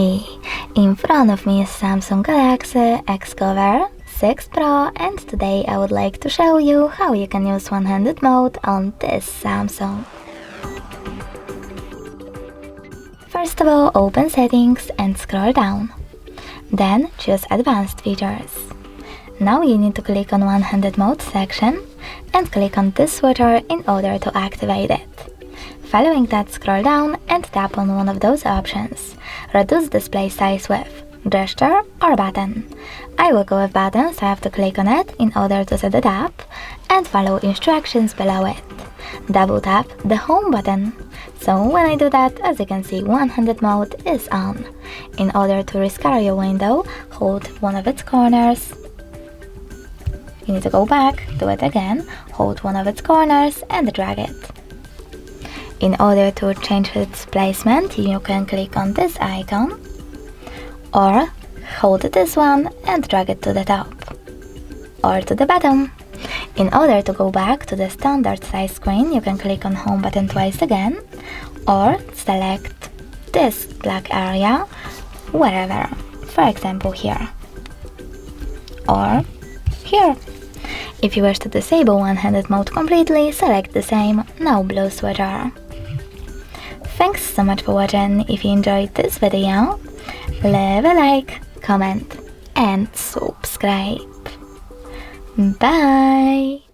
Hi! In front of me is Samsung Galaxy Xcover6 Pro, and today I would like to show you how you can use one-handed mode on this Samsung. First of all, open Settings and scroll down. Then choose Advanced Features. Now you need to click on One-handed Mode section and click on this switcher in order to activate it. Following that, scroll down and tap on one of those options. Reduce display size with gesture or button. I will go with button, so I have to click on it in order to set it up and follow instructions below it. Double tap the home button. So when I do that, as you can see, one-handed mode is on. In order to rescatter your window, hold one of its corners. You need to go back, do it again, hold one of its corners and drag it. In order to change its placement, you can click on this icon or hold this one and drag it to the top or to the bottom. In order to go back to the standard size screen, you can click on home button twice again or select this black area wherever, for example here or here. If you wish to disable one-handed mode completely, select the same, no blue switcher. Thanks so much for watching. If you enjoyed this video, leave a like, comment and subscribe. Bye!